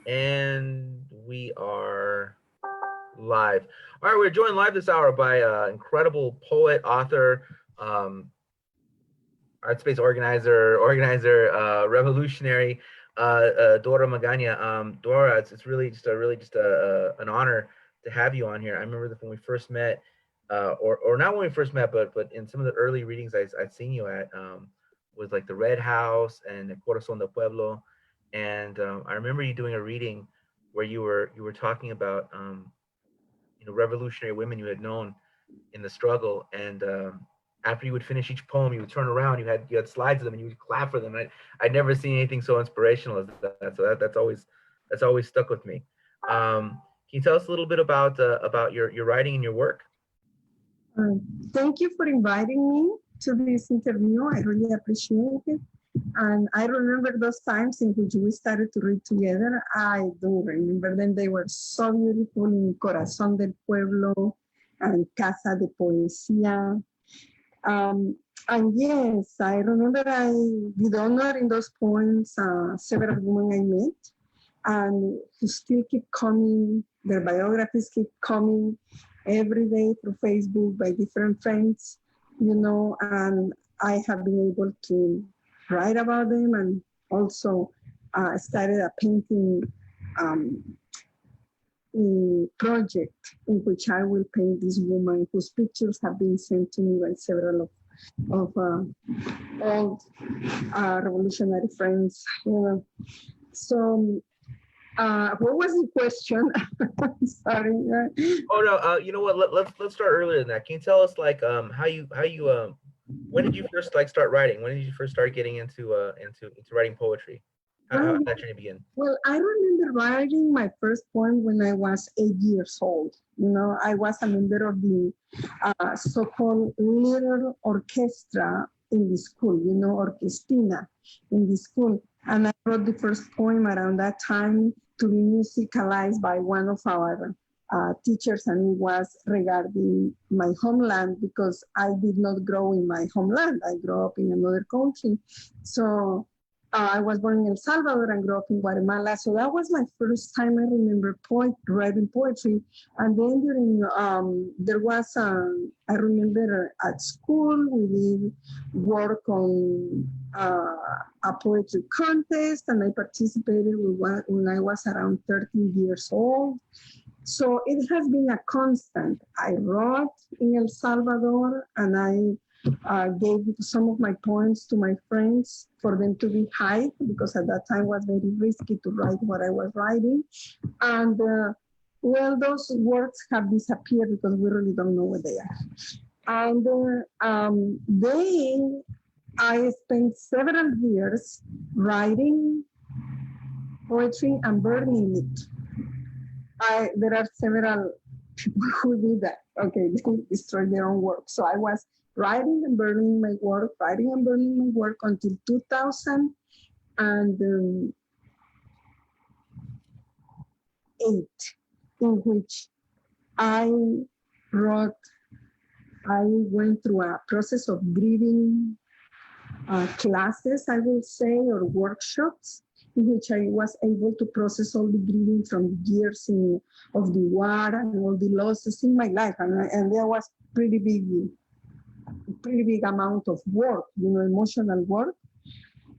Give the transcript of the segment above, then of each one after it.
And we are live. All right, we're joined live this hour by incredible poet, author, um, art space revolutionary, Dora Magana. Dora, it's really just an honor to have you on here. I remember that when we first met, or not when we first met, but in some of the early readings I'd seen you at, was like the Red House and the Corazón del Pueblo, and I remember you doing a reading where you were talking about revolutionary women you had known in the struggle. And after you would finish each poem, you would turn around, you had slides of them, and you would clap for them. I'd never seen anything so inspirational as that. So that's always stuck with me. Can you tell us a little bit about your writing and your work? Uh, Thank you for inviting me to this interview. I really appreciate it. And I remember those times in which we started to read together. I do remember them. They were so beautiful in Corazón del Pueblo and Casa de Poesía. Um, and yes, I remember I did honor in those poems several women I met and who still keep coming. Their biographies keep coming every day through Facebook by different friends, and I have been able to write about them and also started a painting um, project in which I will paint this woman whose pictures have been sent to me by several of old revolutionary friends. So what was the question? Sorry. Oh no, you know what? Let's start earlier than that. Can you tell us like how you when did you first like start writing? When did you first start getting into writing poetry? How Well, did that journey begin? well, I remember writing my first poem when I was 8 years old. I was a member of the so-called little orchestra in the school, orchestina in the school. And I wrote the first poem around that time to be musicalized by one of our teachers, and it was regarding my homeland because I did not grow in my homeland. I grew up in another country. So I was born in El Salvador and grew up in Guatemala. So that was my first time I remember writing poetry. And then there was, I remember at school, we did work on a poetry contest, and I participated when I was around 13 years old. So it has been a constant. I wrote in El Salvador, and I gave some of my poems to my friends for them to be hide because at that time it was very risky to write what I was writing. And well, those words have disappeared because we really don't know what they are. And then I spent several years writing poetry and burning it. There are several people who do that. Okay, they destroy their own work. So I was writing and burning my work, writing and burning my work until 2008, in which I wrote, I went through a process of grieving classes, I will say, or workshops, in which I was able to process all the grieving from the years of the war and all the losses in my life. And there was pretty big amount of work, emotional work.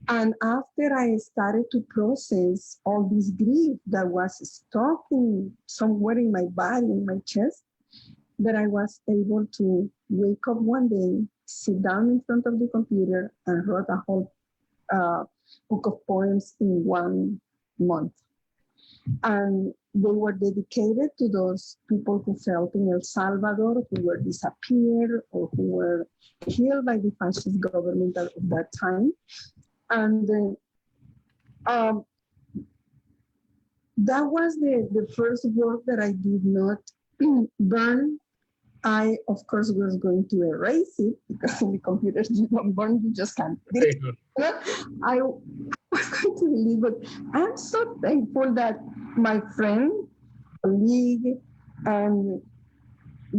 And after I started to process all this grief that was stuck somewhere in my body, in my chest, that I was able to wake up one day, sit down in front of the computer, and wrote a whole book of poems in 1 month. And they were dedicated to those people who felt in El Salvador, who were disappeared or who were killed by the fascist government at that time. And um, that was the first work that I did not burn. I, of course, was going to erase it because in the computers you don't burn, you just can't. I was going to leave it. I'm so thankful that my friend, colleague, and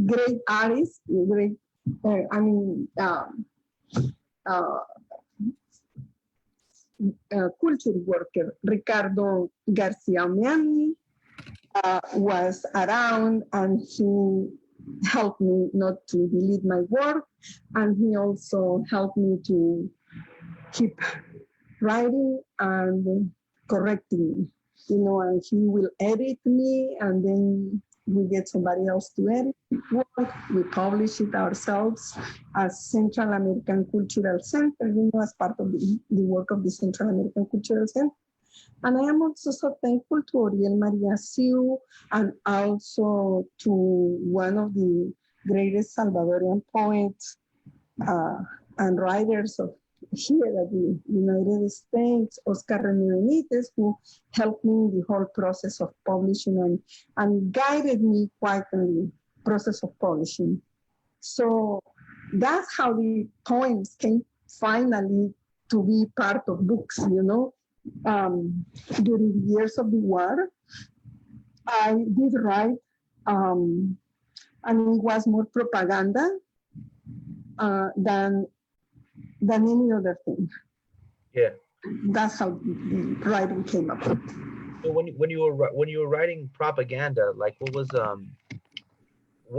great artist, great, I mean, uh, culture worker, Ricardo Garcia Miami, was around, and he helped me not to delete my work, and he also helped me to keep writing and correcting, and he will edit me, and then we get somebody else to edit work. We publish it ourselves as Central American Cultural Center, as part of the work of the Central American Cultural Center. And I am also so thankful to Oriel Maria Siu, and also to one of the greatest Salvadorian poets uh, and writers of here at the United States, Oscar Remy Benitez, who helped me in the whole process of publishing and guided me quite in the process of publishing. So that's how the poems came finally to be part of books, During the years of the war, I did write, and it was more propaganda than any other thing. Yeah. That's how the writing came about. So when you were writing propaganda, like what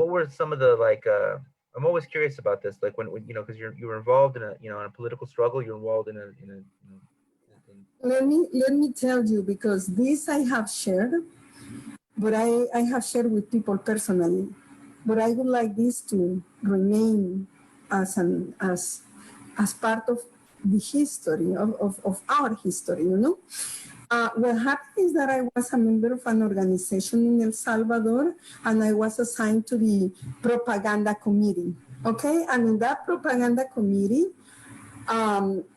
were some of the I'm always curious about this, like when because you were involved in in a political struggle, you're involved in a Let me tell you, because this I have shared, but I have shared with people personally, but I would like this to remain as part of the history of our history, What happened is that I was a member of an organization in El Salvador, and I was assigned to the propaganda committee. Okay, and in that propaganda committee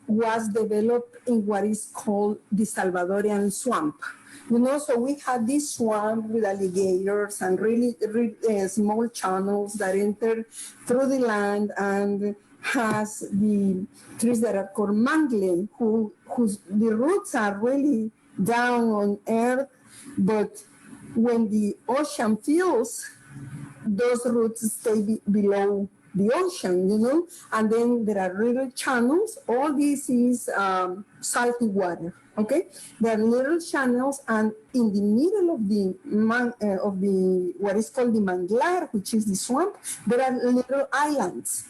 was developed in what is called the Salvadorian swamp. So we had this swamp with alligators and really small channels that enter through the land, and has the trees that are called mangle, whose the roots are really down on earth, but when the ocean fills, those roots stay below the ocean, and then there are little channels. All this is salty water, okay? There are little channels, and in the middle of the what is called the manglar, which is the swamp, there are little islands.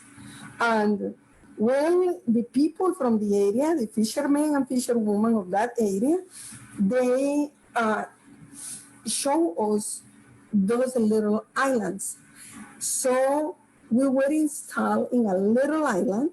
And when the people from the area, the fishermen and fisherwomen of that area, they show us those little islands. So we were installed in a little island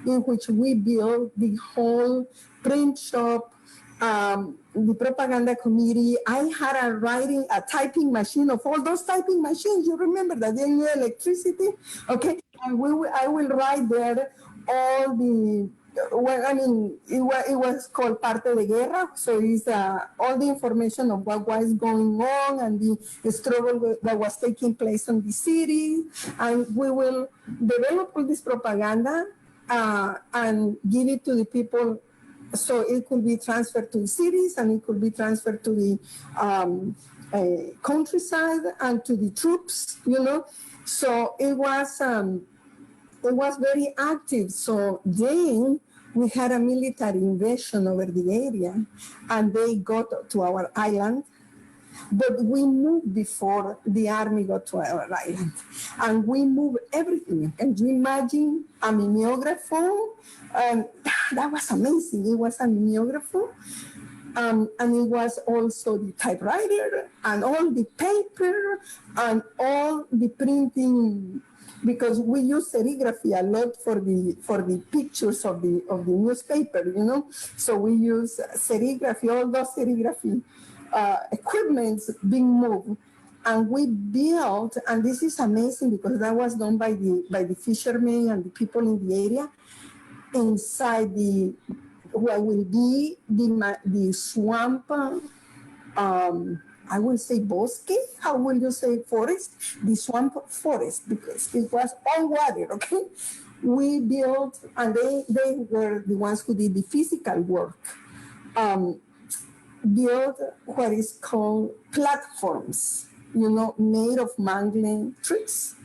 in which we built the whole print shop, the propaganda committee. I had a typing machine of all those typing machines. You remember that they need electricity? Okay, and I will write there all the, it was called Parte de Guerra, so it's all the information of what was going on and the struggle that was taking place in the city, and we will develop all this propaganda and give it to the people, so it could be transferred to the cities, and it could be transferred to the countryside and to the troops, So it was very active. So then we had a military invasion over the area, and they got to our island. But we moved before the army got to our island, and we moved everything. Can you imagine a mimeographer? That was amazing. It was a mimeographer. And it was also the typewriter and all the paper and all the printing, because we use serigraphy a lot for the pictures of the newspaper, So we use serigraphy, all those serigraphy equipments being moved. And we built, and this is amazing because that was done by the fishermen and the people in the area, inside what will be the swamp, I will say bosque, how will you say forest? The swamp forest, because it was all water, okay? We built, and they were the ones who did the physical work, built what is called platforms, made of mangling trees.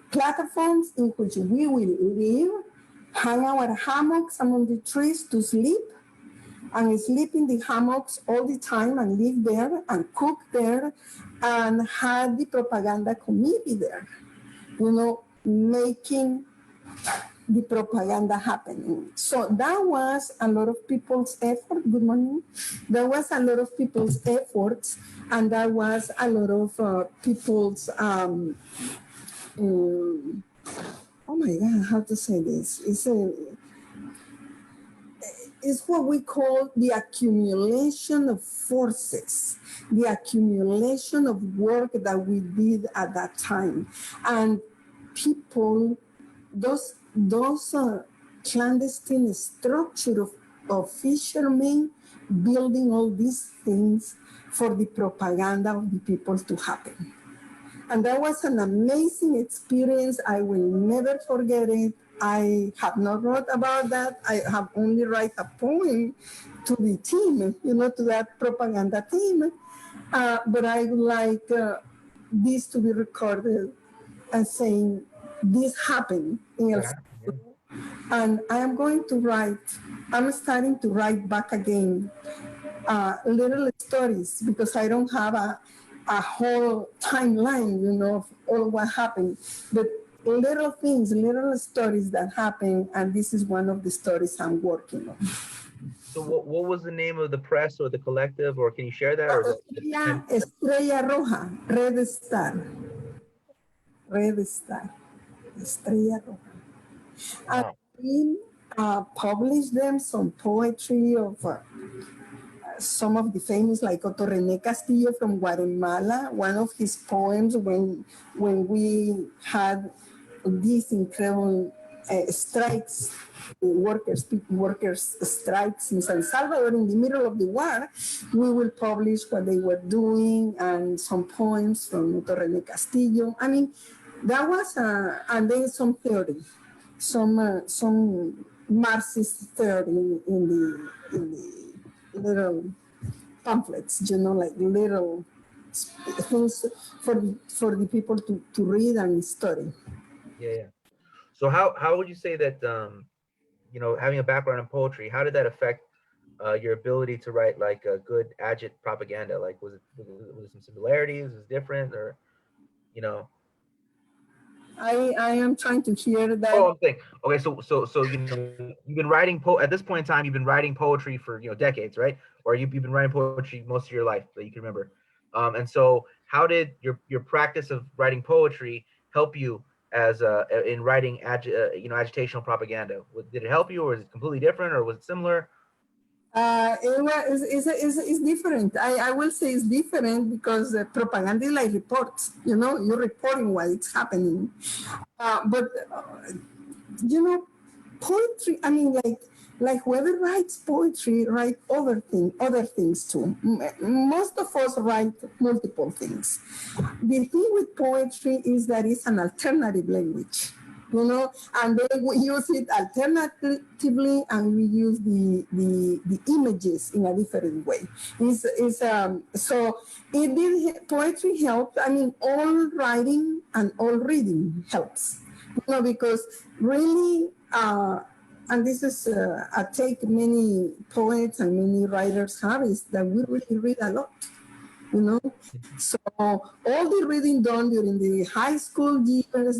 Platforms in which we will live, hang our hammocks among the trees to sleep, and sleep in the hammocks all the time and live there and cook there and had the propaganda committee there, making the propaganda happening. So that was a lot of people's effort. Good morning. That was a lot of people's efforts, and that was a lot of people's. Oh my God, how to say this? It's what we call the accumulation of forces, the accumulation of work that we did at that time, and people, those clandestine structure of fishermen building all these things for the propaganda of the people to happen. And that was an amazing experience. I will never forget it. I have not wrote about that. I have only write a poem to the team, to that propaganda team. But I would like this to be recorded and saying this happened in El Salvador. And I am going to write, I'm starting to write back again little stories because I don't have a whole timeline, of all what happened. But little things, little stories that happen, and this is one of the stories I'm working on. So what was the name of the press or the collective, or can you share that, or is it? Estrella Roja, Red Star. Red Star. Estrella Roja. And Wow. we published them, some poetry of some of the famous, like Otto René Castillo from Guatemala, one of his poems when we had these incredible strikes, workers strikes in San Salvador in the middle of the war, we will publish what they were doing and some poems from Otto René Castillo. I mean, that was, and then some theory, some Marxist theory in the little pamphlets, like little things for the people to read and study. Yeah. So how would you say that having a background in poetry, how did that affect your ability to write like a good agit propaganda? Like was it some similarities? Was it different, or you know? I am trying to hear that. Oh, I'm saying, okay, so you've been writing at this point in time, you've been writing poetry for decades, right? Or you've been writing poetry most of your life that you can remember. And so, how did your practice of writing poetry help you as in writing agitational propaganda? Did it help you, or is it completely different, or was it similar? It's different. I will say it's different because propaganda is like reports. You're reporting what is happening. But poetry. I mean, like whoever writes poetry write other things too. Most of us write multiple things. The thing with poetry is that it's an alternative language, and then we use it alternatively, and we use the images in a different way. So it did poetry help. I mean, all writing and all reading helps, because really. And this is a take many poets and many writers have, is that we really read a lot, So all the reading done during the high school years,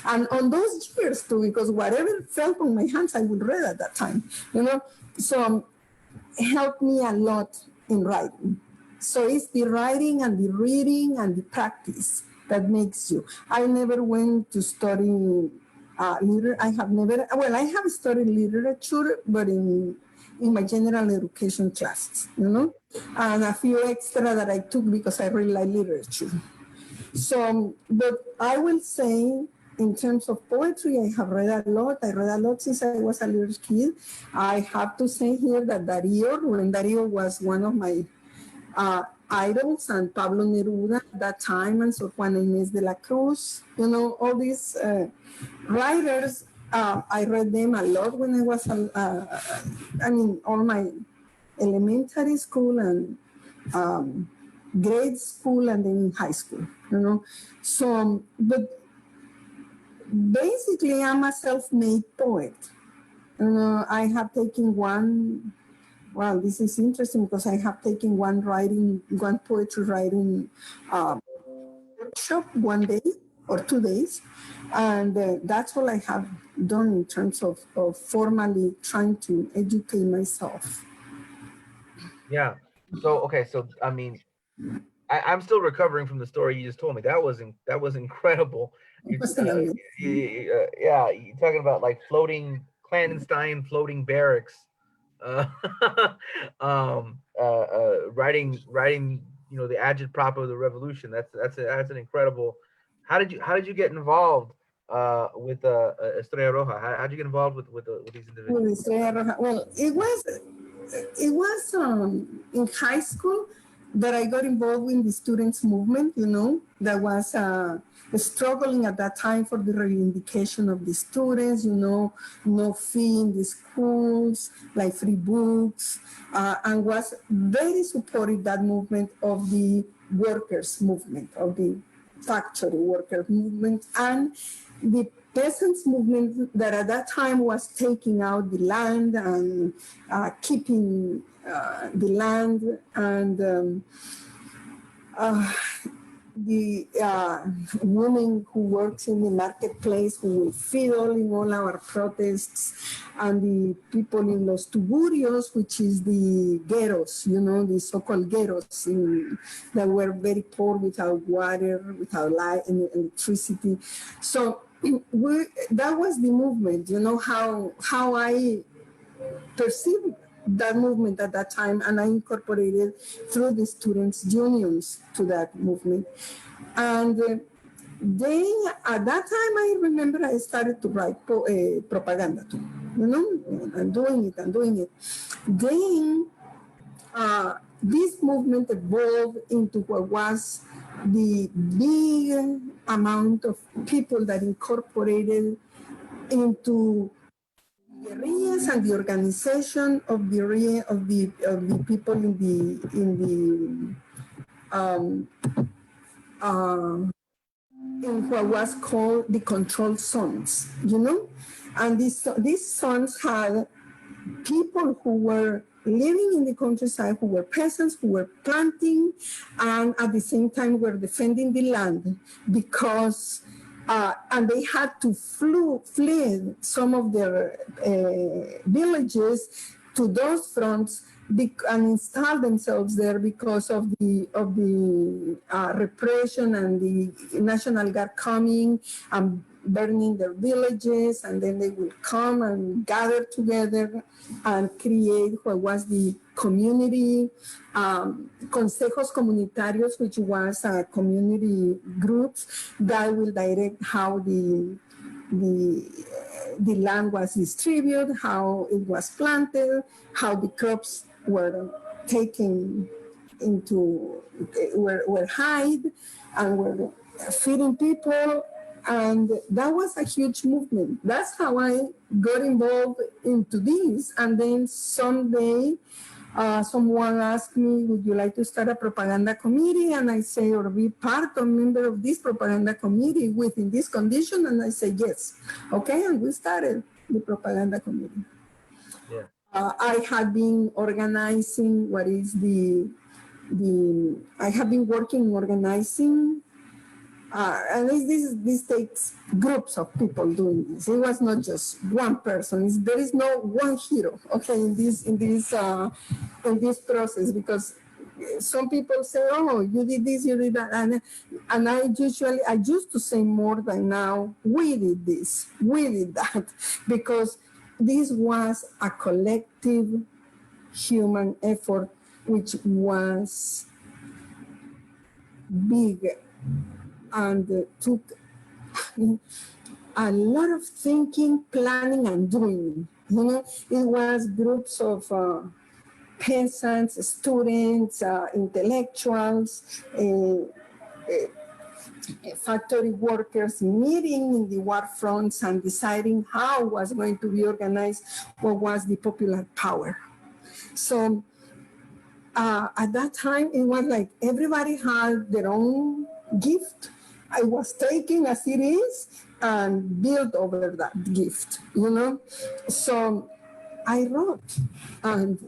and on those years too, because whatever fell on my hands, I would read at that time, So helped me a lot in writing. So it's the writing and the reading and the practice that makes you. I never went to study I have studied literature, but in my general education classes, and a few extra that I took because I really like literature. So, but I will say, in terms of poetry, I have read a lot. I read a lot since I was a little kid. I have to say here that when Darío was one of my idols, and Pablo Neruda at that time, and Sor Juana Inés de la Cruz, all these writers, I read them a lot when I was, all my elementary school and grade school and then in high school, So, but basically I'm a self-made poet. I have taken one wow, this is interesting because I have taken one poetry writing workshop one day or 2 days, and that's all I have done in terms of formally trying to educate myself. Yeah. So okay, so I mean, I'm still recovering from the story you just told me. That was incredible. It was an amazing. Yeah, you're talking about like floating clandestine floating barracks, uh, writing the agitprop of the revolution. That's an incredible. How did you get involved with Estrella Roja? How'd you get involved with these individuals? Well, it was in high school that I got involved in the students movement. That was struggling at that time for the reivindication of the students. No fee in the schools, like free books, and was very supportive that movement of the workers movement, of the factory worker movement, and the peasants movement that at that time was taking out the land and keeping the land, and the woman who works in the marketplace who will fiddle in all our protests, and the people in Los Tuburios, which is the ghettos, the so-called ghettos that were very poor, without water, without light and electricity. So that was the movement, how I perceived that movement at that time, and I incorporated through the students' unions to that movement. And then at that time, I remember I started to write propaganda too, and doing it. Then this movement evolved into what was the big amount of people that incorporated into guerrillas and the organization of the people um, uh, in what was called the control zones, and these zones had people who were living in the countryside, who were peasants, who were planting, and at the same time were defending the land, because and they had to flee some of their villages to those fronts and install themselves there because of the repression and the National Guard coming and burning their villages, and then they will come and gather together and create what was the community consejos comunitarios, which was community groups that will direct how the land was distributed, how it was planted, how the crops were taken into, were hid, and were feeding people. And that was a huge movement. That's how I got involved into this. And then someday, someone asked me, would you like to start a propaganda committee? And I say, or be a member of this propaganda committee within this condition? And I say, yes. Okay, and we started the propaganda committee. Yeah. I had been organizing I have been working organizing, and this takes groups of people doing this. It was not just one person. There is no one hero, okay, in this process, because some people say, "Oh, you did this, you did that," and I used to say more than now. We did this, we did that, because this was a collective human effort, which was big and took a lot of thinking, planning, and doing. It was groups of peasants, students, intellectuals, factory workers meeting in the war fronts and deciding how was going to be organized, what was the popular power. So at that time, it was like everybody had their own gift. I was taken as it is and built over that gift, So I wrote, and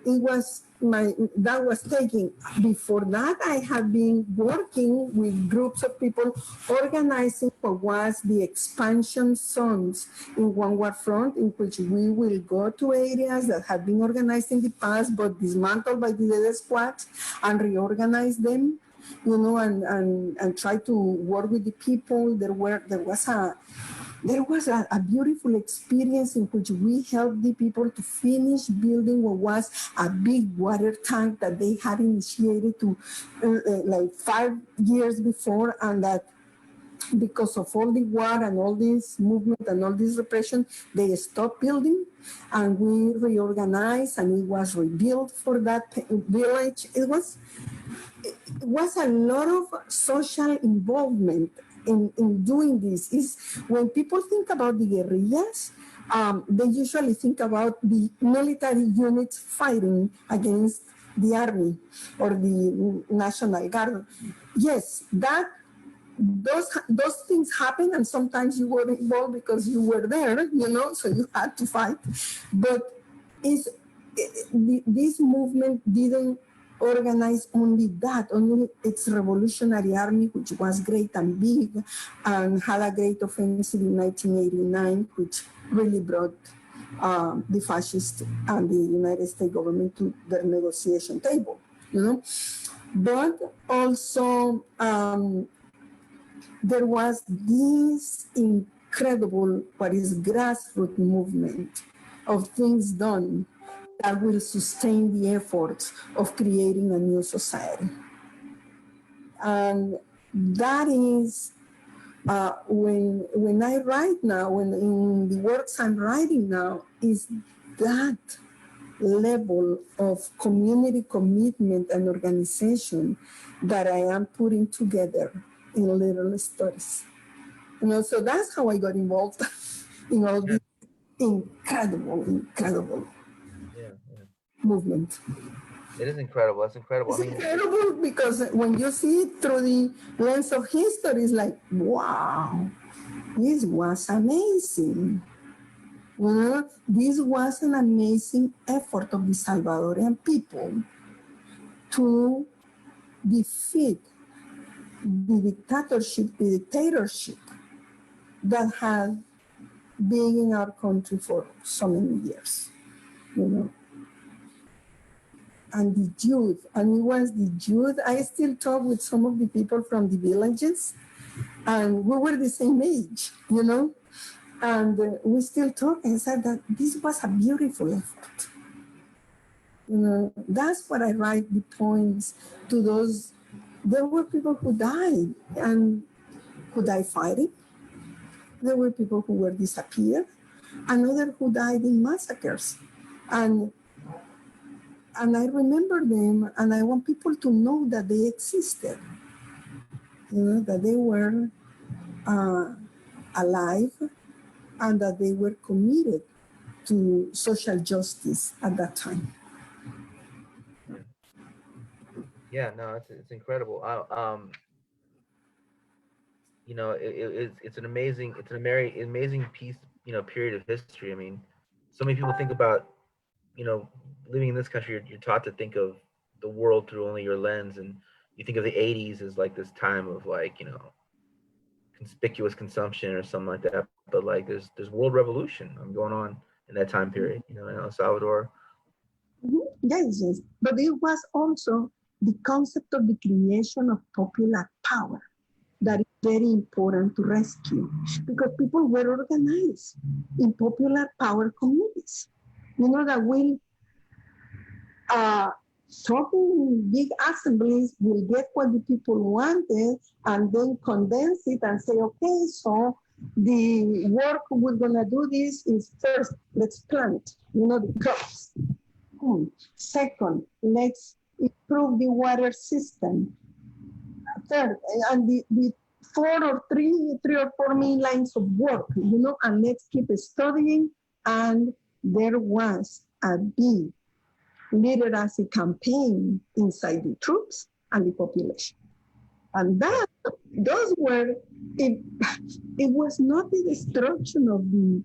it was that was taking. Before that, I have been working with groups of people organizing what was the expansion zones in One War Front, in which we will go to areas that have been organized in the past but dismantled by the dead squads and reorganize them, and try to work with the people. There was a beautiful experience in which we helped the people to finish building what was a big water tank that they had initiated to like 5 years before, and that because of all the war and all this movement and all this repression, they stopped building, and we reorganized, and it was rebuilt for that village. It was a lot of social involvement in doing this. Is when people think about the guerrillas, they usually think about the military units fighting against the army or the National Guard. Yes, those things happen, and sometimes you were involved because you were there, so you had to fight. But this movement didn't organize only that, only its revolutionary army, which was great and big and had a great offensive in 1989, which really brought the fascists and the United States government to their negotiation table, But also, there was this incredible, what is grassroots movement of things done that will sustain the efforts of creating a new society. And that is when I write now, when in the works I'm writing now, is that level of community commitment and organization that I am putting together in little stories. So that's how I got involved in all this incredible movement. It is incredible. That's incredible. It's incredible because when you see it through the lens of history, it's like, wow, this was amazing. This was an amazing effort of the Salvadorian people to defeat the dictatorship that had been in our country for so many years, And the youth, and it was the youth. I still talk with some of the people from the villages, and we were the same age, and we still talk and said that this was a beautiful effort. That's what I write the poems to those. There were people who died and who died fighting. There were people who were disappeared, and others who died in massacres. And I remember them, and I want people to know that they existed, that they were alive, and that they were committed to social justice at that time. Yeah, no, it's incredible. It's an amazing piece, period of history. I mean, so many people think about, living in this country, you're taught to think of the world through only your lens, and you think of the 80s as like this time of like, conspicuous consumption or something like that. But like there's world revolution going on in that time period, in El Salvador. Yes. But it was also the concept of the creation of popular power that is very important to rescue, because people were organized in popular power communities, that will talking in big assemblies will get what the people wanted and then condense it and say, okay, so the work we're gonna do this is first, let's plant, the crops. Second, let's improve the water system. Third, and the three or four main lines of work, and let's keep studying. And there was a big literacy campaign inside the troops and the population. And that those were it. It was not the destruction of the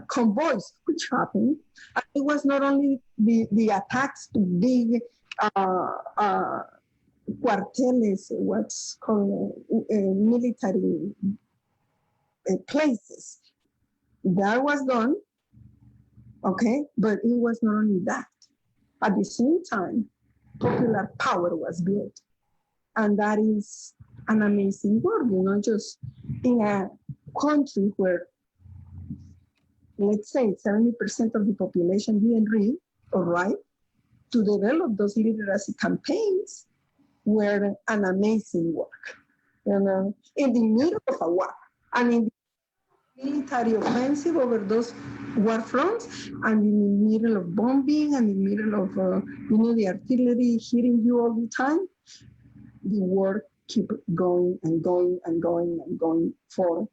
convoys, which happened. It was not only the attacks to big cuarteles, what's called military places. That was done, okay, but it was not only that. At the same time, popular power was built. And that is an amazing work, just in a country where, let's say, 70% of the population didn't read or write, to develop those literacy campaigns were an amazing work, in the middle of a war. And in the military offensive over those war fronts, and in the middle of bombing, and in the middle of, the artillery hitting you all the time, the war keep going and going and going and going for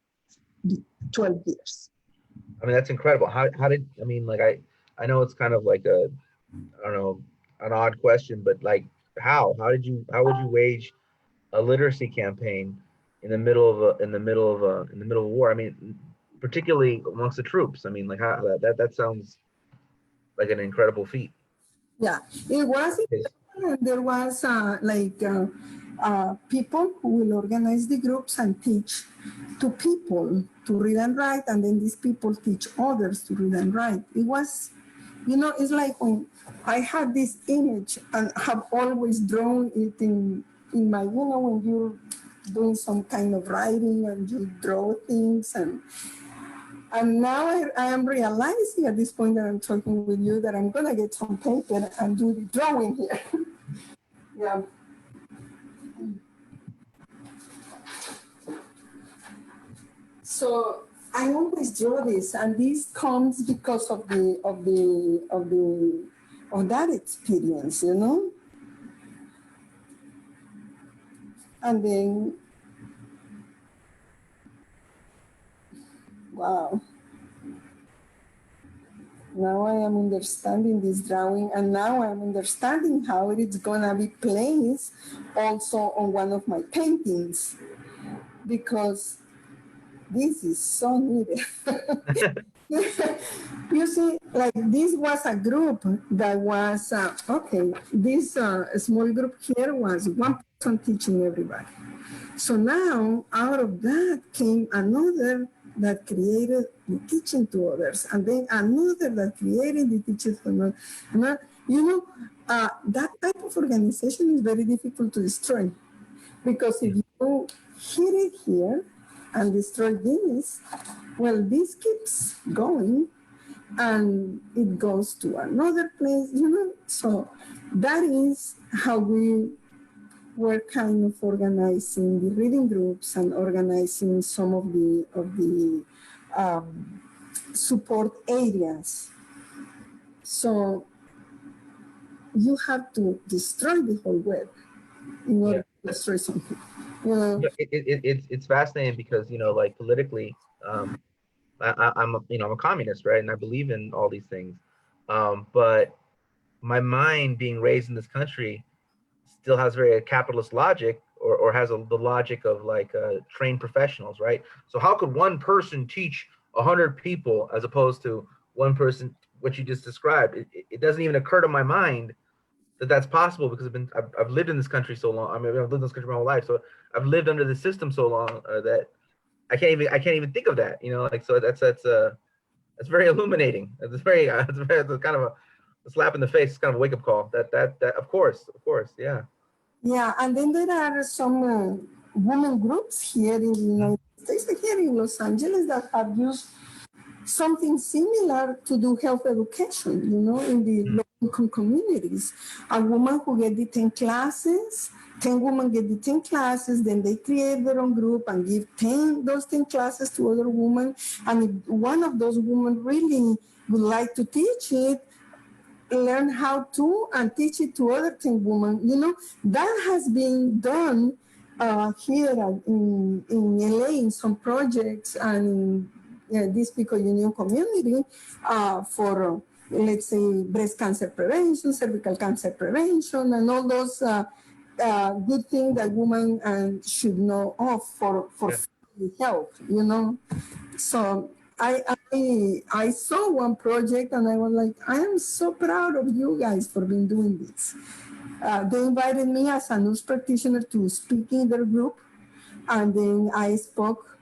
the 12 years. I mean, that's incredible. How did, I mean, like, I know it's kind of like I don't know, an odd question, but like, how would you wage a literacy campaign in the middle of a war? I mean, particularly amongst the troops. I mean, like, how that sounds like an incredible feat. Yeah, it was. There was people who will organize the groups and teach to people to read and write, and then these people teach others to read and write. It was, it's like when I had this image and have always drawn it in my, when you're doing some kind of writing and you draw things, and now I am realizing at this point that I'm talking with you that I'm gonna get some paper and do the drawing here. Yeah. So I always draw this, and this comes because of that experience, And then, wow. Now I am understanding this drawing, and now I'm understanding how it's gonna be placed also on one of my paintings, because this is so needed. You see, like this was a group that was, okay, this small group here was one person teaching everybody. So now out of that came another that created the teaching to others, and then another that created the teaching to another. That type of organization is very difficult to destroy, because if you hit it here and destroy this, well, this keeps going and it goes to another place, So that is how we were kind of organizing the reading groups and organizing some of the support areas. So you have to destroy the whole web in order to destroy something. It's fascinating because, like, politically, I'm I'm a communist, right? And I believe in all these things. But my mind, being raised in this country, still has very capitalist logic, or has the logic of like trained professionals, right? So how could one person teach 100 people as opposed to one person, what you just described? It doesn't even occur to my mind that that's possible, because I've lived in this country so long. I mean, I've lived in this country my whole life, so I've lived under the system so long that I can't even think of that. Like, so that's very illuminating. It's kind of a slap in the face. It's kind of a wake up call. That of course, yeah. Yeah, and then there are some women groups here in the United States, here in Los Angeles, that have used something similar to do health education, in the low-income communities. A woman who get the 10 classes, 10 women get the 10 classes, then they create their own group and give those 10 classes to other women. And if one of those women really would like to teach it, learn how to and teach it to other 10 women. That has been done here in LA in some projects, and this Pico Union community for, let's say, breast cancer prevention, cervical cancer prevention, and all those good thing that women should know of for family health, you know. So I saw one project and I was like, I am so proud of you guys for being doing this. They invited me as a nurse practitioner to speak in their group, and then I spoke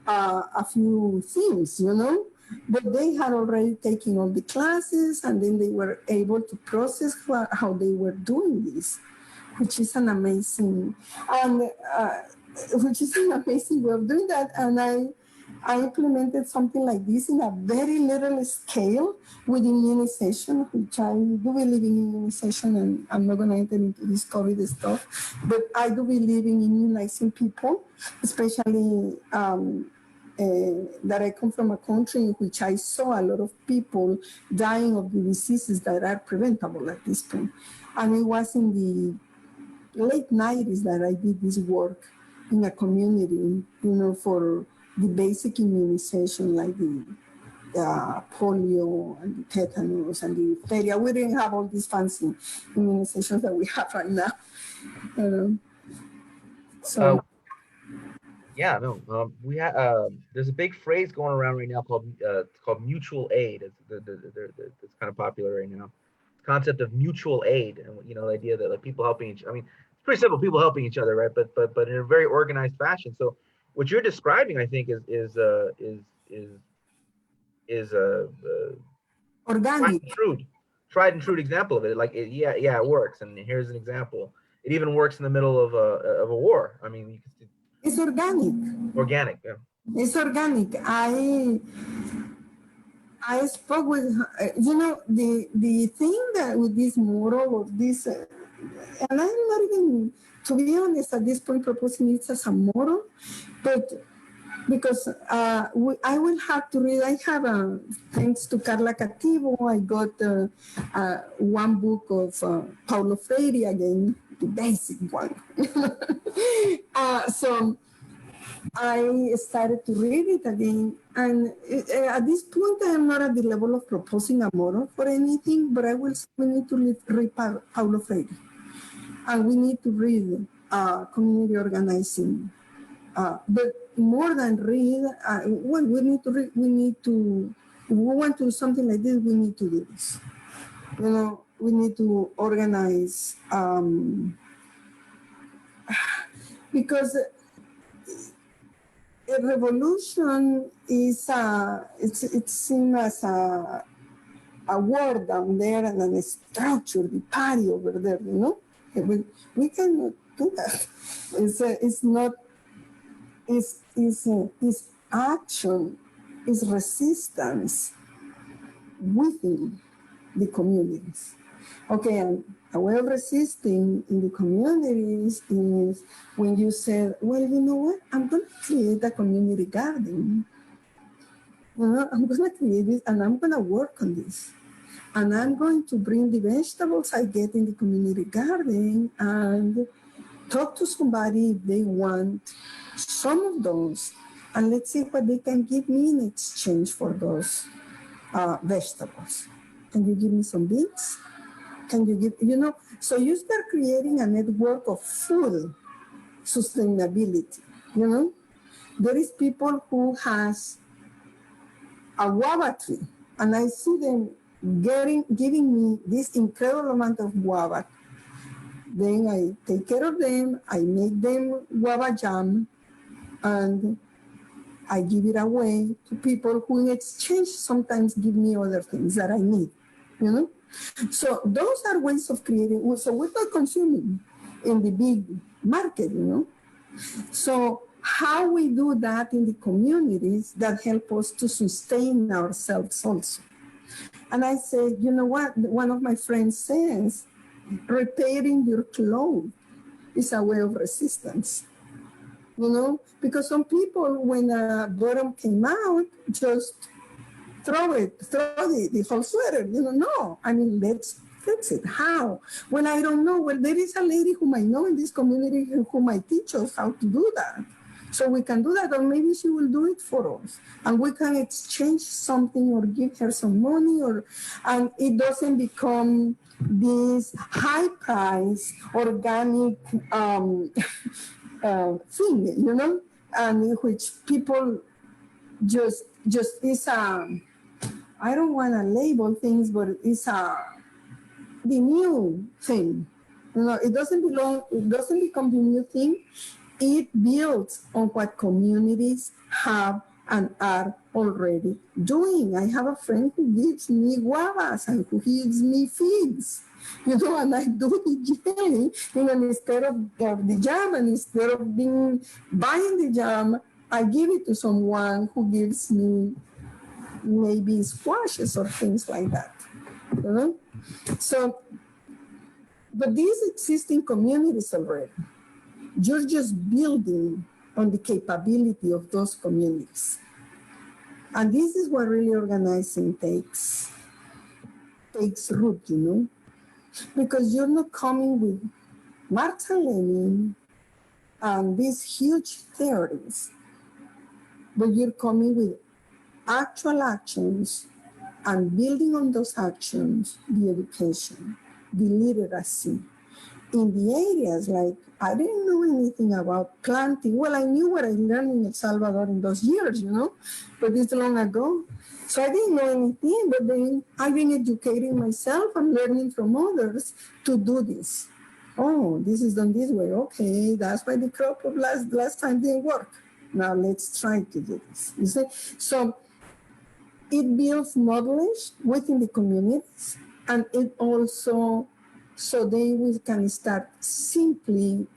a few things, you know. But they had already taken all the classes, and then they were able to process how they were doing this, which is an amazing, and which is an amazing way of doing that. And I implemented something like this in a very little scale with immunization, which I do believe in immunization, and I'm not going to enter into this COVID stuff, but I do believe in immunizing people, especially that I come from a country in which I saw a lot of people dying of the diseases that are preventable at this point. And it was in the late 90s that I did this work in a community, you know, for the basic immunization like the polio and the tetanus and the diphtheria. We didn't have all these fancy immunizations that we have right now. So. Yeah, no, we have there's a big phrase going around right now called it's called mutual aid. It's kind of popular right now. The concept of mutual aid, and you know, the idea that like people helping each. I mean, it's pretty simple, people helping each other, right? But in a very organized fashion. So what you're describing, I think, is Organic. tried and true example of it. Like, yeah, it works, and here's an example. It even works in the middle of a war. I mean, you can see. It's organic. Organic, yeah. It's organic. I spoke with, you know, the thing that with this model of this, and I'm not even, to be honest, at this point proposing it as a model, but because I will have to read, I have, thanks to Carla Cativo, I got one book of Paulo Freire again, the basic one. So I started to read it again, and at this point, I am not at the level of proposing a model for anything, but we need to read Paulo Freire, and we need to read community organizing. But more than read, well, we need to read, if we want to do something like this, we need to do this. You know, we need to organize, because a revolution is it's seen as a word down there and a structure, the party over there, you know? We cannot do that. It's not, it's action, is resistance within the communities. Okay, and a way of resisting in the communities is when you say, well, you know what, I'm going to create a community garden. You know, I'm going to create this and I'm going to work on this. And I'm going to bring the vegetables I get in the community garden and talk to somebody if they want some of those. And let's see what they can give me in exchange for those vegetables. Can you give me some beans? Can you give, you know, so you start creating a network of food sustainability, you know? There is people who has a guava tree, and I see them giving me this incredible amount of guava. Then I take care of them, I make them guava jam, and I give it away to people who in exchange sometimes give me other things that I need, you know? So those are ways of creating, so we're not consuming in the big market, you know? So how we do that in the communities that help us to sustain ourselves also. And I say, you know what, one of my friends says, repairing your clothes is a way of resistance. You know, because some people, when a bottom came out, just throw the whole sweater. You know, no. I mean, let's fix it. How? Well, I don't know. Well, there is a lady whom I know in this community whom I teach us how to do that. So we can do that, or maybe she will do it for us, and we can exchange something or give her some money, and it doesn't become this high price organic thing, and in which people just is a, I don't want to label things, but it's the new thing. It doesn't belong. It doesn't become the new thing. It builds on what communities have and are already doing. I have a friend who gives me guavas and who gives me figs, and I do the jelly, instead of the jam, and instead of buying the jam, I give it to someone who gives me maybe squashes or things like that. So, but these existing communities already, you're just building on the capability of those communities. And this is what really organizing takes root, because you're not coming with Marx and Lenin and these huge theories, but you're coming with actual actions and building on those actions, the education, the literacy, in the areas like I didn't know anything about planting. Well, I knew what I learned in El Salvador in those years, but it's long ago. So I didn't know anything, but then I've been educating myself and learning from others to do this. Oh, this is done this way. Okay, that's why the crop of last time didn't work. Now let's try to do this. You see? So it builds knowledge within the communities, and it also, so we can start simply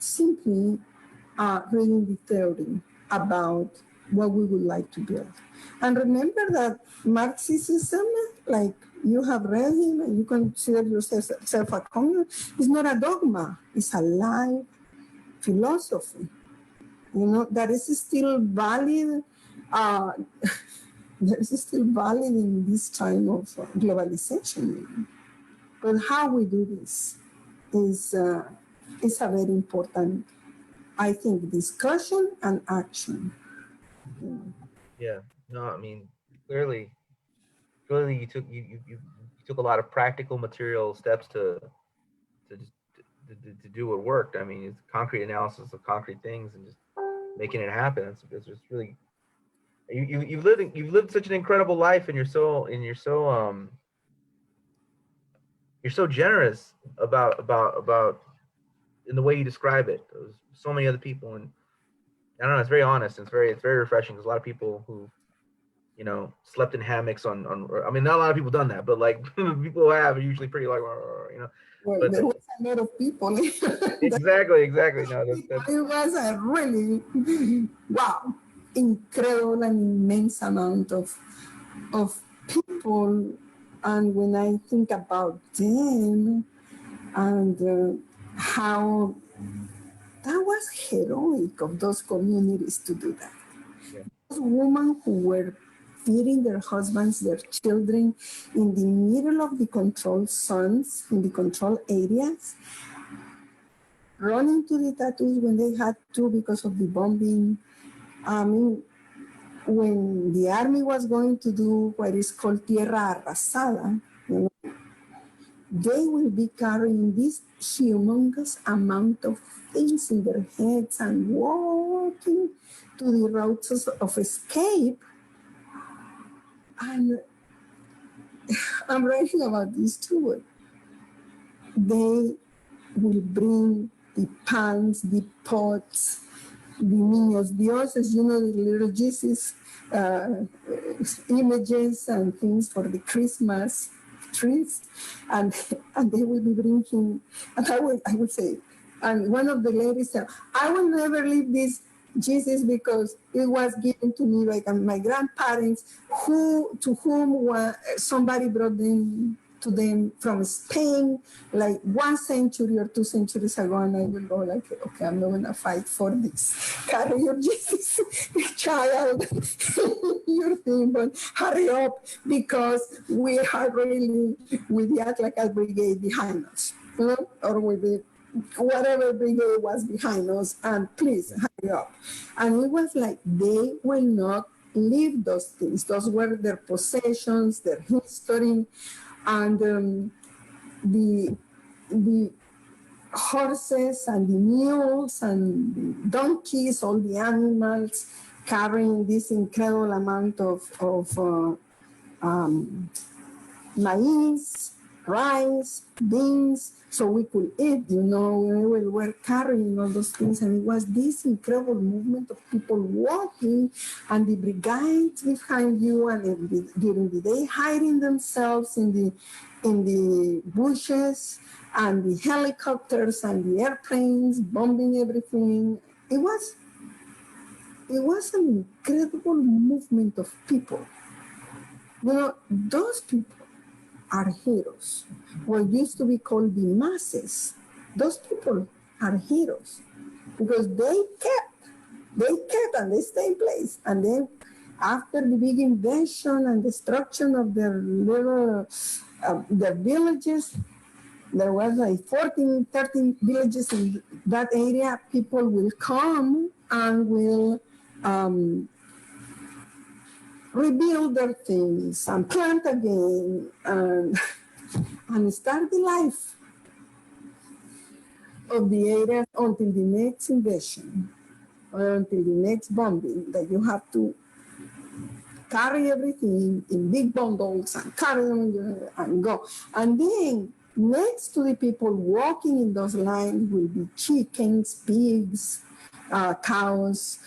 reading the theory about what we would like to build. And remember that Marxism, like you have read him and you consider yourself a communist, is not a dogma, it's a live philosophy, that is still valid. That is still valid in this time of globalization. But how we do this is a very important, I think, discussion and action. Yeah. No, I mean, clearly you took a lot of practical material steps to just to do what worked. I mean, it's concrete analysis of concrete things and just making it happen. It's just really you've lived such an incredible life, and you're so generous about in the way you describe it. There's so many other people, and I don't know. It's very honest. And it's very refreshing because a lot of people who slept in hammocks I mean, not a lot of people done that, but like people who have are usually pretty like Well, But there was a lot of people. exactly. No, that's It was a really, wow, incredible and immense amount of people. And when I think about them and how that was heroic of those communities to do that. yeah, Those women who were feeding their husbands, their children in the middle of the controlled zones, in the controlled areas, running to the tattoos when they had to because of the bombing. I mean, when the army was going to do what is called tierra arrasada, they will be carrying this humongous amount of things in their heads and walking to the routes of escape. And I'm writing about this too. They will bring the pans, the pots, the niños dioses, the little Jesus images and things for the Christmas trees, and they will be bringing, and I would say, and one of the ladies said, I will never leave this Jesus because it was given to me by my grandparents, to whom somebody brought them to them from Spain, like 1 century or 2 centuries ago, and I will go like, okay, I'm not gonna fight for this. Carry your Jesus, child, your thing, but hurry up because we are really with the Atlacal Brigade behind us, or with the whatever brigade was behind us, and please hurry up. And it was like they will not leave those things. Those were their possessions, their history, and the horses and the mules and the donkeys, all the animals carrying this incredible amount of maize, rice, beans, so we could eat, we were carrying all those things. And it was this incredible movement of people walking and the brigades behind you, and during the day hiding themselves in the bushes, and the helicopters and the airplanes bombing everything. It was an incredible movement of people. Those people are heroes. What used to be called the masses, those people are heroes because they kept and they stayed in place. And then after the big invasion and destruction of their little, their villages, there was like 14, 13 villages in that area. People will come and will rebuild their things and plant again and start the life of the area until the next invasion or until the next bombing, that you have to carry everything in big bundles and carry them and go. And then next to the people walking in those lines will be chickens, pigs, cows,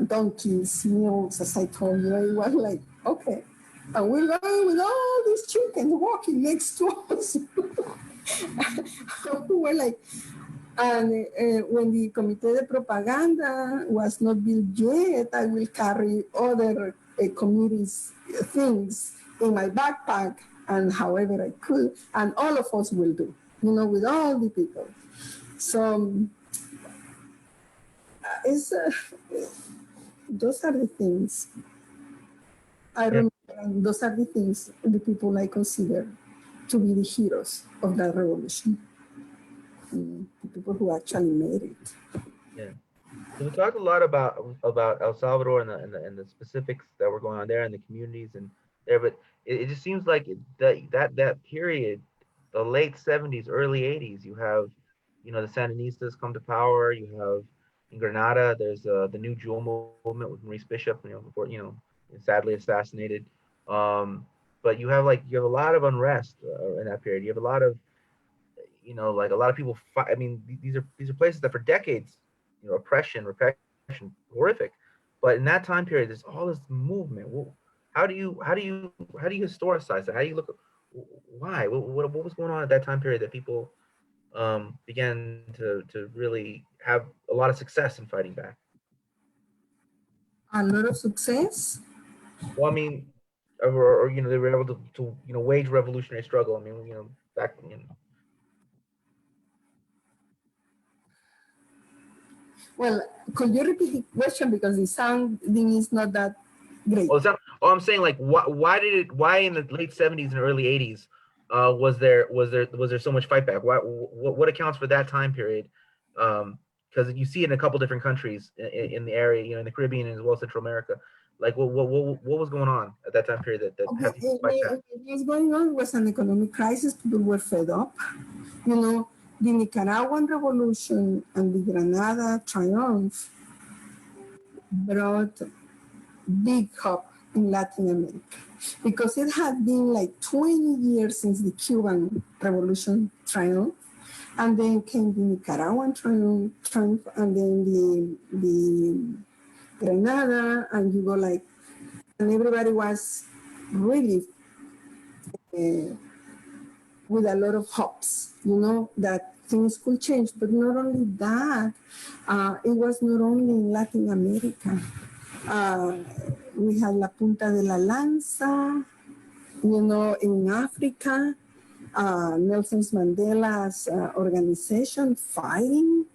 donkeys, mules, as I told you. It was like, okay. And we're going with all these chickens walking next to us. We were like, and when the Comité de Propaganda was not built yet, I will carry other committees things in my backpack and however I could, and all of us will do, with all the people. So those are the things I remember, and those are the things, the people I consider to be the heroes of that revolution. The people who actually made it. Yeah. So we talked a lot about El Salvador and the specifics that were going on there and the communities and there, but it just seems like that period, the late 70s, early 80s, you have, the Sandinistas come to power. You have in Grenada, there's the New Jewel movement with Maurice Bishop, before, sadly assassinated. But you have a lot of unrest in that period. You have a lot of, like a lot of people fight. I mean, these are places that for decades, oppression, repression, horrific. But in that time period, there's all this movement. Well, how do you historicize that? How do you look? Why? What was going on at that time period that people began to really have a lot of success in fighting back? A lot of success. Well, I mean, or they were able to wage revolutionary struggle. I mean, back. Well, could you repeat the question because the sounding is not that great? I'm saying, like, why in the late 70s and early 80s was there so much fight back? What accounts for that time period? Because you see it in a couple different countries in the area, in the Caribbean and as well as Central America. Like, what was going on at that time period that had people fight back? What was going on was an economic crisis. People were fed up. The Nicaraguan Revolution and the Granada Triumph brought big hope in Latin America because it had been like 20 years since the Cuban Revolution triumph, and then came the Nicaraguan triumph, and then the Granada, and you go like, and everybody was really with a lot of hopes, that things could change. But not only that, it was not only in Latin America. We had La Punta de la Lanza, in Africa, Nelson Mandela's organization fighting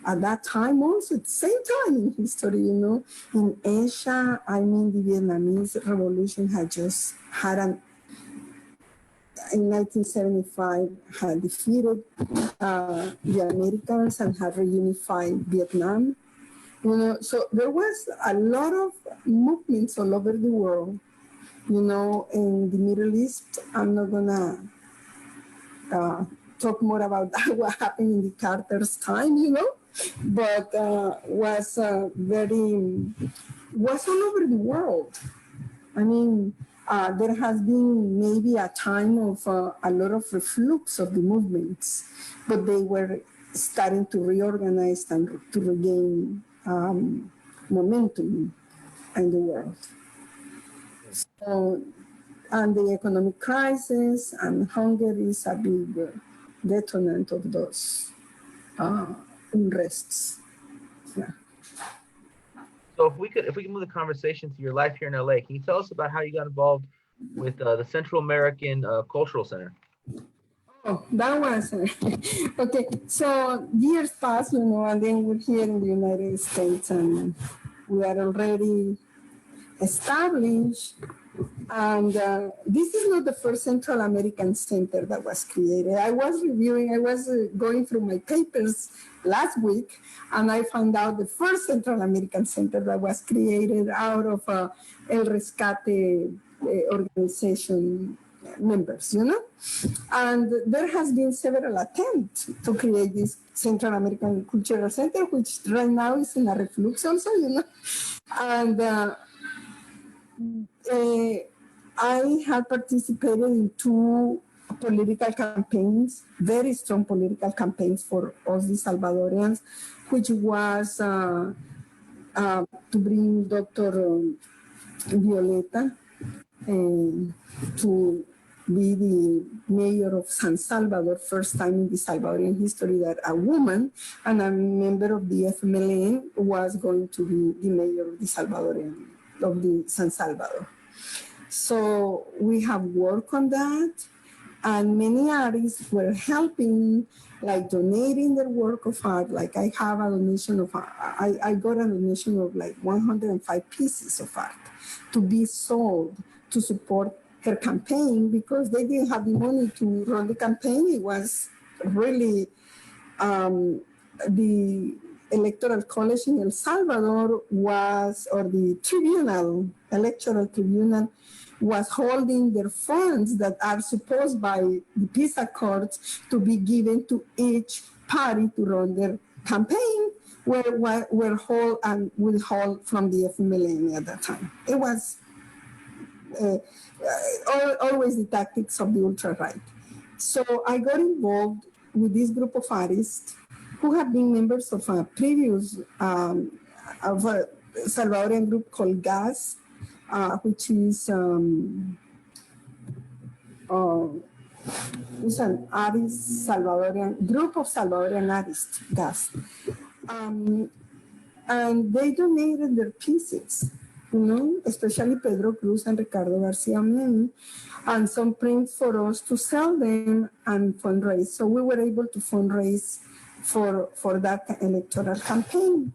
at that time also, at the same time in history, In Asia, the Vietnamese Revolution had just had in 1975 had defeated the Americans and had reunified Vietnam. So there was a lot of movements all over the world. In the Middle East. I'm not gonna talk more about that, what happened in the Carter's time, but was all over the world. I mean, there has been maybe a time of a lot of reflux of the movements, but they were starting to reorganize and to regain momentum in the world. So, and the economic crisis and hunger is a big detonant of those unrests. Yeah. So if we can move the conversation to your life here in LA, can you tell us about how you got involved with the Central American Cultural Center? Oh, that was okay. So years passed, and then we're here in the United States, and we are already established. And this is not the first Central American center that was created. I was going through my papers last week, and I found out the first Central American center that was created out of El Rescate organization members, And there has been several attempts to create this Central American Cultural Center, which right now is in a reflux also, And I had participated in 2 political campaigns, very strong political campaigns for us, the Salvadorians, which was to bring Dr. Violeta to be the mayor of San Salvador, first time in the Salvadorian history that a woman and a member of the FMLN was going to be the mayor of the San Salvador. So we have worked on that, and many artists were helping, like donating their work of art. Like I have a donation of, I got a donation of like 105 pieces of art to be sold to support her campaign, because they didn't have the money to run the campaign. It was really the Electoral College in El Salvador or the electoral tribunal was holding their funds that are supposed by the peace accords to be given to each party to run their campaign, were hold and withhold from the FMLN at that time. It was always the tactics of the ultra-right. So I got involved with this group of artists who have been members of a previous of a Salvadorian group called GAS, which is an artist group of Salvadorian artists, GAS. And they donated their pieces, especially Pedro Cruz and Ricardo Garcia Meni, and some prints for us to sell them and fundraise. So we were able to fundraise for that electoral campaign.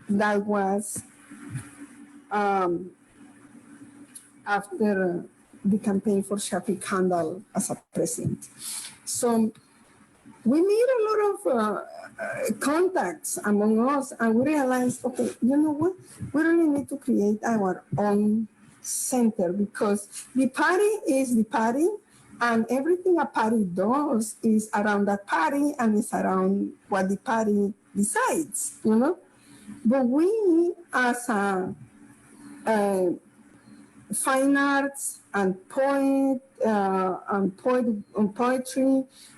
That was after the campaign for Shafiq Handal as a president. So we made a lot of contacts among us, and we realized, okay, you know what? We really need to create our own center, because the party is the party, and everything a party does is around that party and is around what the party decides, But we, as a fine arts and poetry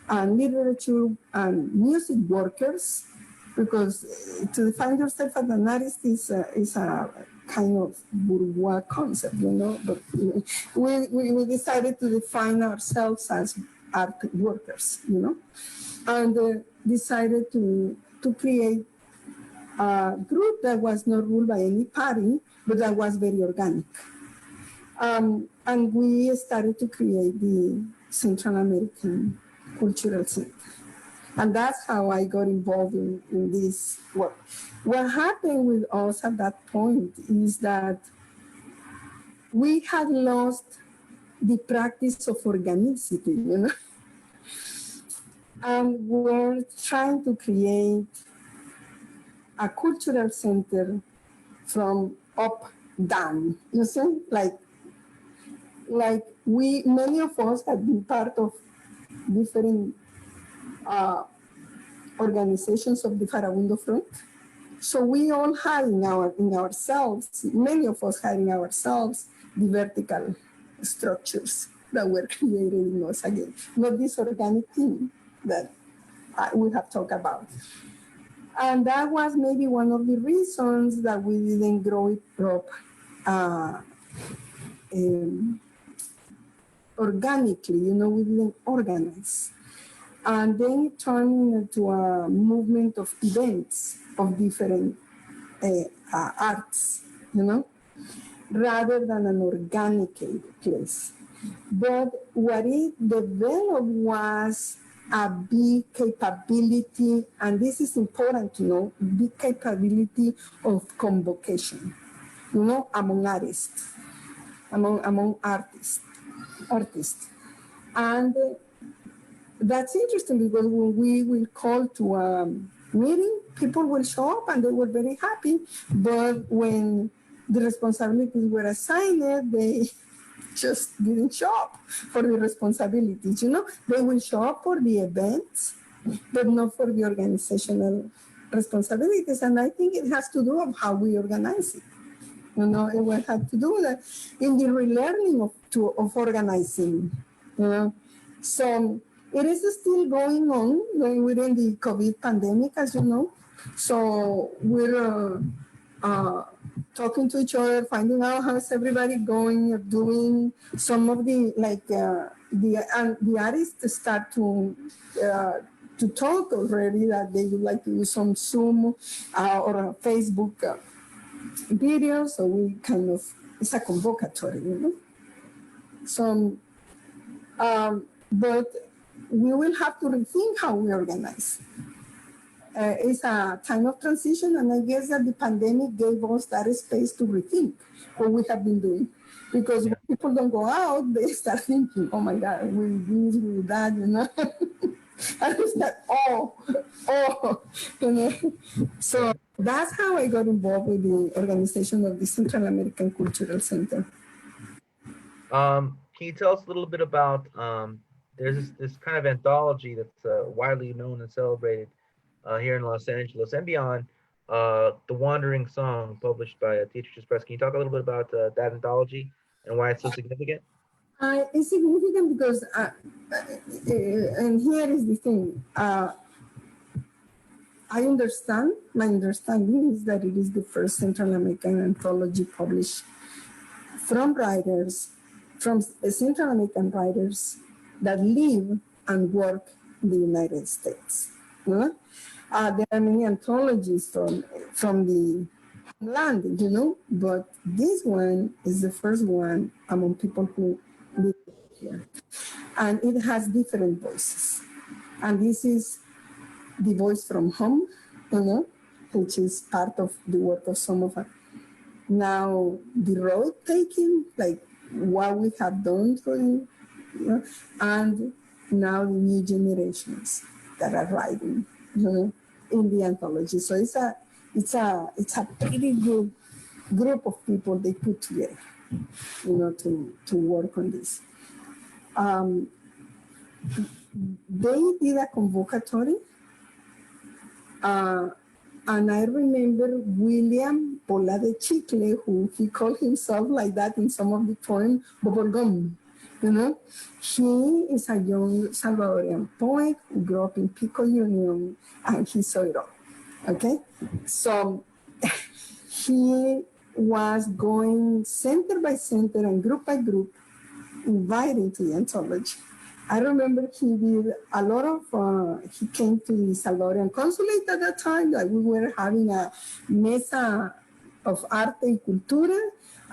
and literature and music workers, because to define yourself as an artist is a kind of bourgeois concept, But we decided to define ourselves as art workers, and decided to create a group that was not ruled by any party, but that was very organic. And we started to create the Central American Cultural Center. And that's how I got involved in this work. What happened with us at that point is that we had lost the practice of organicity, you know. And we're trying to create a cultural center from up down. You see, like we many of us have been part of different uh, organizations of the Farabundo Front. So we all had in ourselves, many of us had in ourselves the vertical structures that were created in us again, not this organic thing that we have talked about. And that was maybe one of the reasons that we didn't grow it up uh, um, organically, you know, we didn't organize. And then it turned into a movement of events of different arts, you know, rather than an organic place. But what it developed was a big capability, and this is important to know, big capability of convocation, you know, among artists, among artists. And that's interesting because when we will call to a meeting, people will show up and they were very happy. But when the responsibilities were assigned, they just didn't show up for the responsibilities. You know, they will show up for the events, but not for the organizational responsibilities. And I think it has to do with how we organize it. You know, it will have to do that in the relearning of organizing. You know, so it is still going on within the COVID pandemic, as you know. So we're talking to each other, finding out how's everybody going or doing. Some of the the artists start to talk already that they would like to use some Zoom or a Facebook video. So we kind of, it's a convocatory, you know. So, but we will have to rethink how we organize. It's a time of transition, and I guess that the pandemic gave us that space to rethink what we have been doing. Because when people don't go out, they start thinking, oh my God, we this, we that, you know. And it's like, you know. So that's how I got involved with the organization of the Central American Cultural Center. Can you tell us a little bit about there's this kind of anthology that's widely known and celebrated here in Los Angeles and beyond, The Wandering Song, published by Teachers Press. Can you talk a little bit about that anthology and why it's so significant? It's significant because, and here is the thing, my understanding is that it is the first Central American anthology published from Central American writers that live and work in the United States. You know? There are many anthologies from the land, you know, but this one is the first one among people who live here. And it has different voices. And this is the voice from home, you know, which is part of the work of some of us. Now, the road taking, like what we have done for you know, and now the new generations that are writing, you know, in the anthology. So it's a pretty good group of people they put together, you know, to work on this. They did a convocatory, and I remember William Bola de Chicle, who he called himself like that in some of the poems, Bubblegum. You know, he is a young Salvadorian poet who grew up in Pico Union, and he saw it all. Okay, so he was going center by center and group by group, inviting to the anthology. I remember he did a lot of, he came to the Salvadorian consulate at that time, like we were having a mesa of arte y cultura,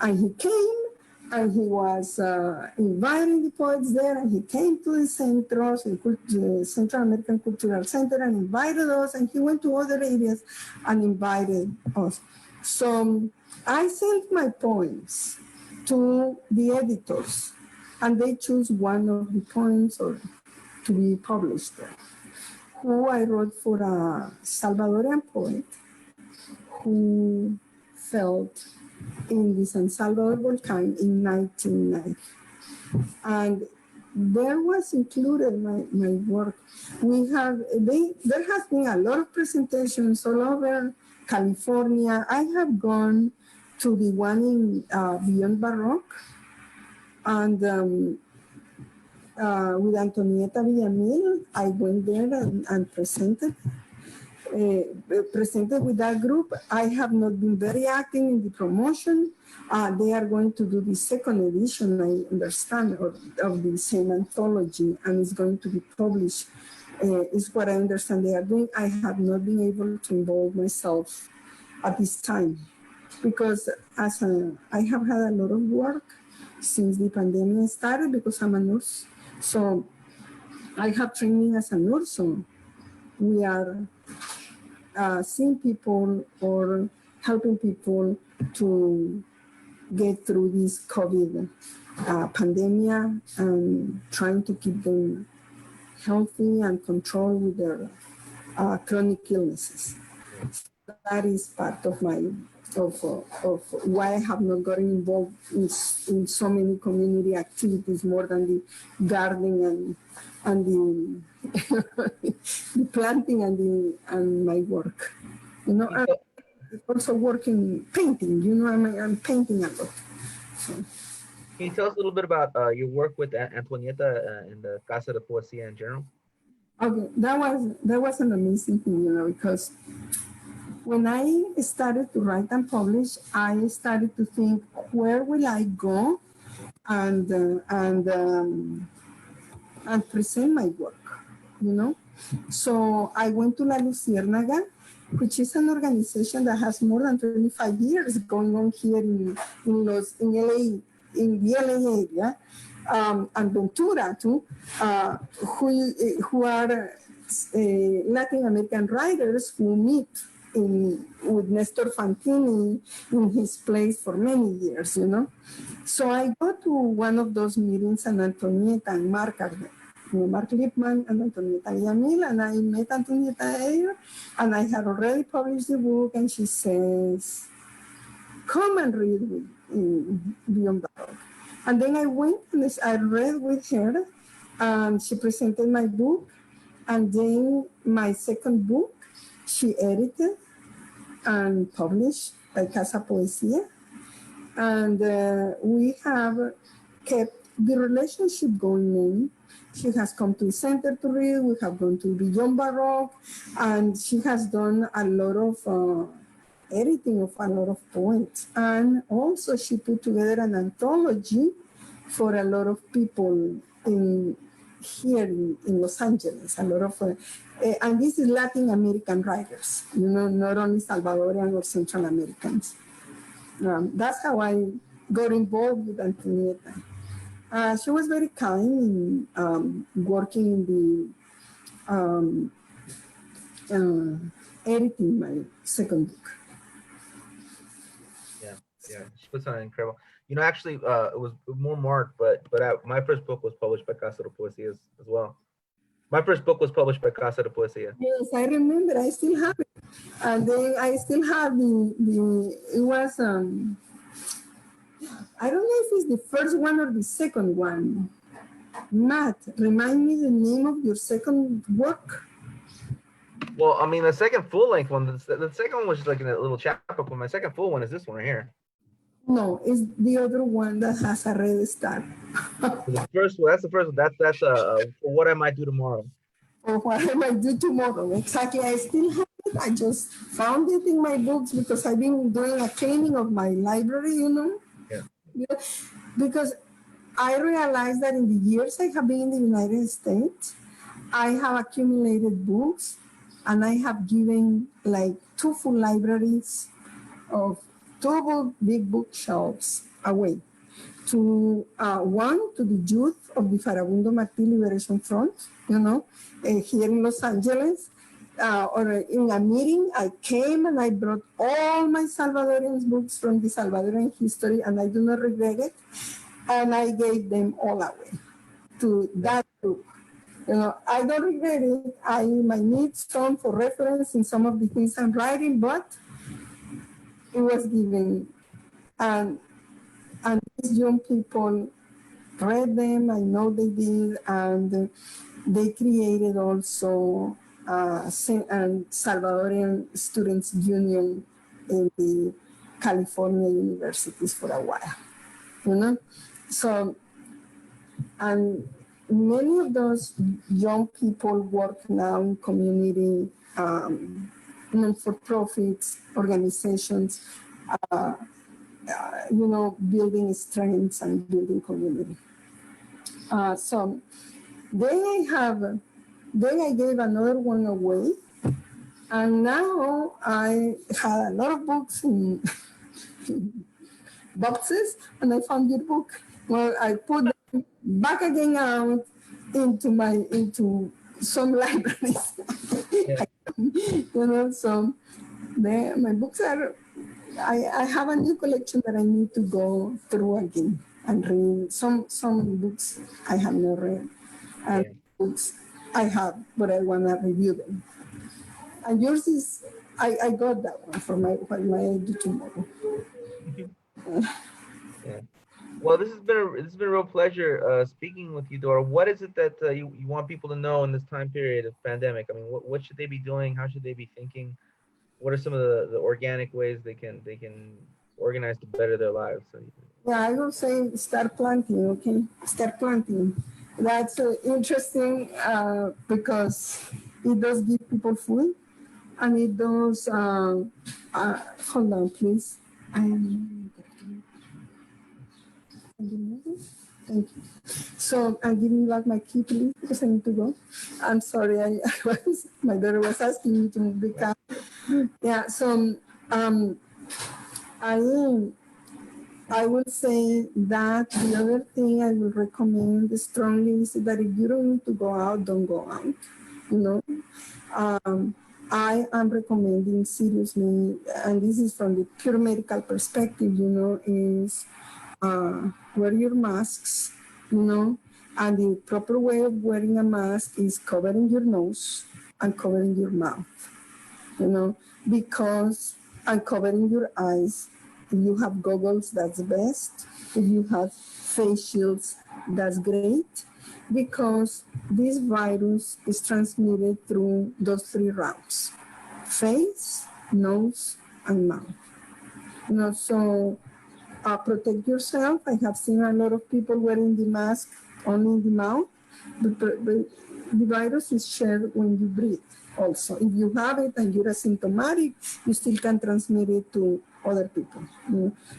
and he came and he was inviting the poets there, and he came to the centros, the Central American Cultural Center, and invited us, and he went to other areas and invited us. So I sent my poems to the editors and they choose one of the poems or to be published there. Who I wrote for a Salvadorian poet who felt in the San Salvador volcano in 1990. And there was included my work. There has been a lot of presentations all over California. I have gone to the one in Beyond Baroque, and with Antonieta Villamil, I went there and presented with that group. I have not been very active in the promotion. They are going to do the second edition, I understand, of the same anthology, and it's going to be published. Is what I understand they are doing. I have not been able to involve myself at this time because I have had a lot of work since the pandemic started because I'm a nurse. So I have training as a nurse. So we are seeing people or helping people to get through this COVID pandemic and trying to keep them healthy and control with their chronic illnesses. That is part of my of why I have not gotten involved in so many community activities more than the gardening and the, the planting and my work. You know, I'm also working painting. You know, I'm painting a lot. So. Can you tell us a little bit about your work with Antonieta in the Casa de Poesía in general? Okay, that was an amazing thing, you know, because when I started to write and publish, I started to think, where will I go and present my work, you know? So I went to La Luciérnaga, which is an organization that has more than 25 years going on here in LA, in the LA area, and Ventura too, who are Latin American writers who meet with Nestor Fantini in his place for many years, you know. So I go to one of those meetings, and Antonieta and Mark Lipman and Antonieta Villamil, and I met Antonieta there, and I had already published the book, and she says, come and read with Beyond Baroque. And then I went and I read with her, and she presented my book, and then my second book, she edited and published by Casa Poesía. And we have kept the relationship going on. She has come to the center to read, we have gone to Beyond Baroque, and she has done a lot of editing of a lot of poems. And also she put together an anthology for a lot of people here in Los Angeles, a lot of, and this is Latin American writers, you know, not only Salvadorian or Central Americans. That's how I got involved with Antonieta. She was very kind in working in the editing my second book. Yeah, she puts on incredible. You know, actually, it was more Mark, but my first book was published by Casa de Poesía as well. My first book was published by Casa de Poesía. Yes, I remember. I still have it, and then I still have the. It was I don't know if it's the first one or the second one. Matt, remind me the name of your second work. Well, I mean, the second full-length one, the second one was just like in a little chapbook, but my second full one is this one right here. No, it's the other one that has a red star. The first one, that's the first one. That's for what I might do tomorrow. Or what I might do tomorrow. Exactly. I still have it. I just found it in my books because I've been doing a cleaning of my library, you know. Yeah. Because I realized that in the years I have been in the United States, I have accumulated books, and I have given like 2 full libraries of 2 big bookshelves away. To one to the youth of the Farabundo Martí Liberation Front, you know, here in Los Angeles, or in a meeting, I came and I brought all my Salvadorian books from the Salvadorian history, and I do not regret it. and I gave them all away to that group. I don't regret it. I might need some for reference in some of the things I'm writing, but it was given. And and these young people read them. I know they did, and they created also and Salvadorian Students Union in the California universities for a while. So, and many of those young people work now in community, non-for-profits, organizations, building strengths and building community. So then I gave another one away, and now I had a lot of books in boxes, and I found your book. Well, I put them back again out into some libraries. Yeah. So my books are. I have a new collection that I need to go through again and read. Some books I have not read, and Yeah. books I have, but I want to review them. And yours is, I got that one for my I do tomorrow. Yeah. Well, this has been a real pleasure speaking with you, Dora. What is it that you want people to know in this time period of pandemic? I mean, what should they be doing? How should they be thinking? What are some of the organic ways they can organize to better their lives? So Yeah, I will say start planting, okay? Start planting. That's interesting because it does give people food and it does, hold on, please. I am, thank you. So I'm giving back my key, please, because I need to go. I'm sorry, my daughter was asking me to move the car. Yeah, so um, I am. I would say that the other thing I would recommend strongly is that if you don't need to go out, don't go out. You know, um, I am recommending seriously, and this is from the pure medical perspective, is wear your masks, and the proper way of wearing a mask is covering your nose and covering your mouth, because and covering your eyes. If you have goggles, that's best. If you have face shields, that's great, because this virus is transmitted through those three routes: face, nose, and mouth. So protect yourself. I have seen a lot of people wearing the mask only in the mouth. The virus is shared when you breathe also. If you have it and you're asymptomatic, you still can transmit it to other people.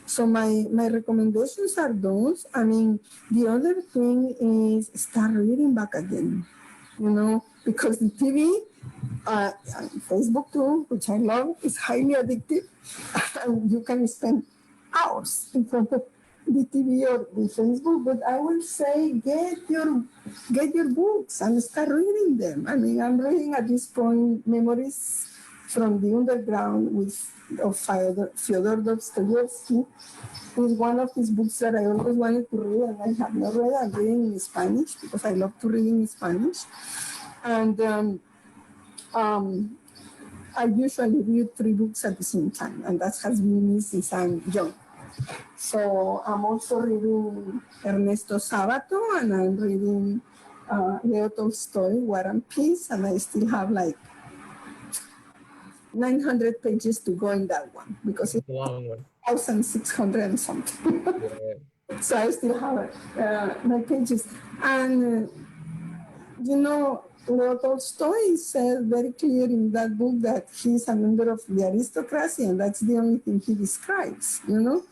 So my recommendations are those. I mean, the other thing is start reading back again, because the TV, and Facebook too, which I love, is highly addictive. And you can spend hours in front of the TV or the Facebook, but I will say get your books and start reading them. I mean, I'm reading at this point Memories from the Underground of Fyodor Dostoevsky. Is one of his books that I always wanted to read and I have not read. I'm reading in Spanish because I love to read in Spanish. And I usually read 3 books at the same time, and that has been me since I'm young. So I'm also reading Ernesto Sabato, and I'm reading Leo Tolstoy, War and Peace, and I still have like 900 pages to go in that one because it's a long one. 1,600 and something. Yeah. So I still have my pages. And, Leo Tolstoy said very clear in that book that he's a member of the aristocracy, and that's the only thing he describes, in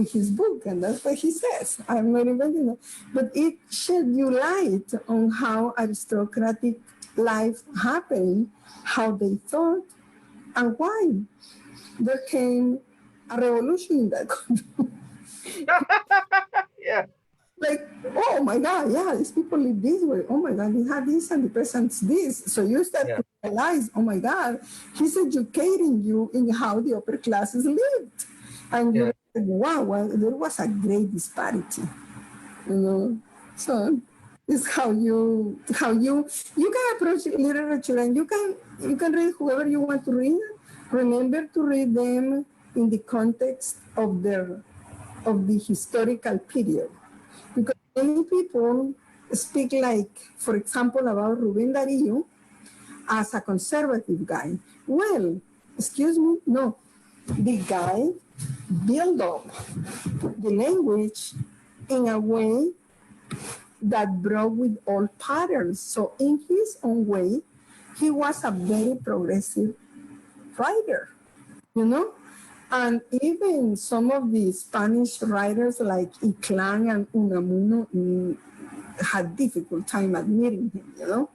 his book, and that's what he says. I'm not inventing that. But it shed you light on how aristocratic life happened, how they thought, and why there came a revolution in that country. Yeah. Like, oh my God, yeah, these people live this way. Oh my God, they have this and the person's this. So you start to realize, oh my God, he's educating you in how the upper classes lived. And you're like, wow, well, there was a great disparity. you know. So it's how you can approach literature, and you can read whoever you want to read. Remember to read them in the context of the historical period, because many people speak, like, for example, about Rubén Darío as a conservative guy. Well, excuse me, no, the guy built up the language in a way that broke with all patterns. So in his own way, he was a very progressive writer, you know? And even some of the Spanish writers like Inclán and Unamuno had difficult time admitting him, you know,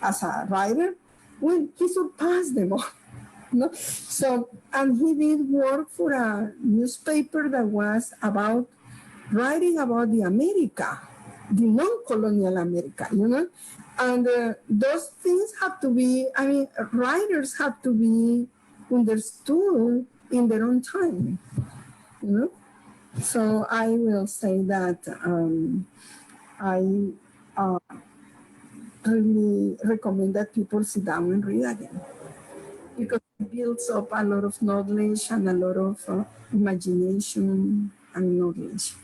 as a writer. Well, he surpassed them all. No? So, and he did work for a newspaper that was about writing about the America, the non-colonial America, you know? And those things have to be, I mean, writers have to be understood in their own time, you know? So I will say that I really recommend that people sit down and read again, because it builds up a lot of knowledge and a lot of imagination and knowledge.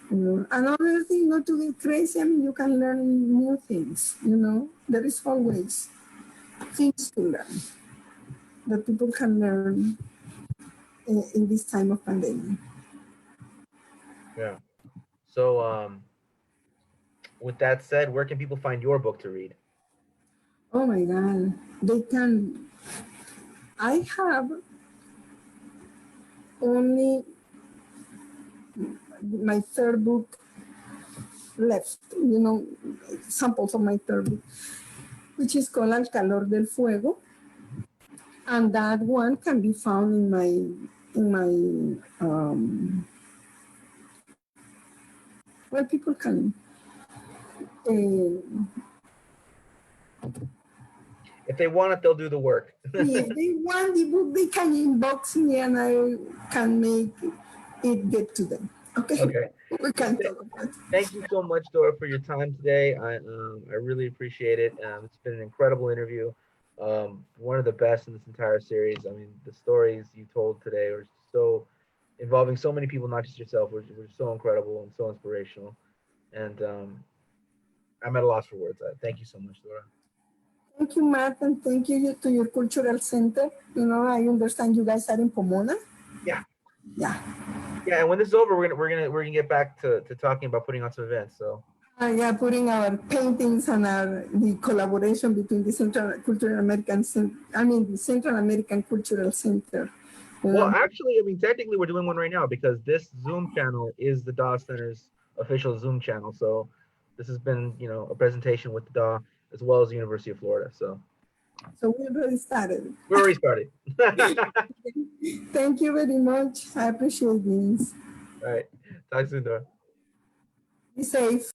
You know, another thing, not to get crazy, I mean, you can learn new things, you know. There is always things to learn that people can learn in this time of pandemic. Yeah. So, with that said, where can people find your book to read? Oh my God. They can, I have only my third book left, you know, samples of my third book, which is called Al Calor del Fuego. And that one can be found in my well, people can If they want it, they'll do the work. if they want the book, they can inbox me and I can make it get to them. Okay. Okay. We can talk about it. Thank you so much, Dora, for your time today. I really appreciate it. It's been an incredible interview. One of the best in this entire series. I mean, the stories you told today are so involving so many people, not just yourself, were so incredible and so inspirational. And I'm at a loss for words. Thank you so much, Dora. Thank you, Matt, and thank you to your cultural center. You know, I understand you guys are in Pomona. Yeah. Yeah. Yeah, and when this is over, we're gonna get back to talking about putting on some events. So Yeah, putting our paintings and the collaboration between the Central Cultural American, the Central American Cultural Center. well, actually, I mean, technically, we're doing one right now because this Zoom channel is the DAW Center's official Zoom channel. So this has been, a presentation with the DAW as well as the University of Florida. So we already started. we already started. Thank you very much. I appreciate this. All right. Talk soon, Dora. Be safe.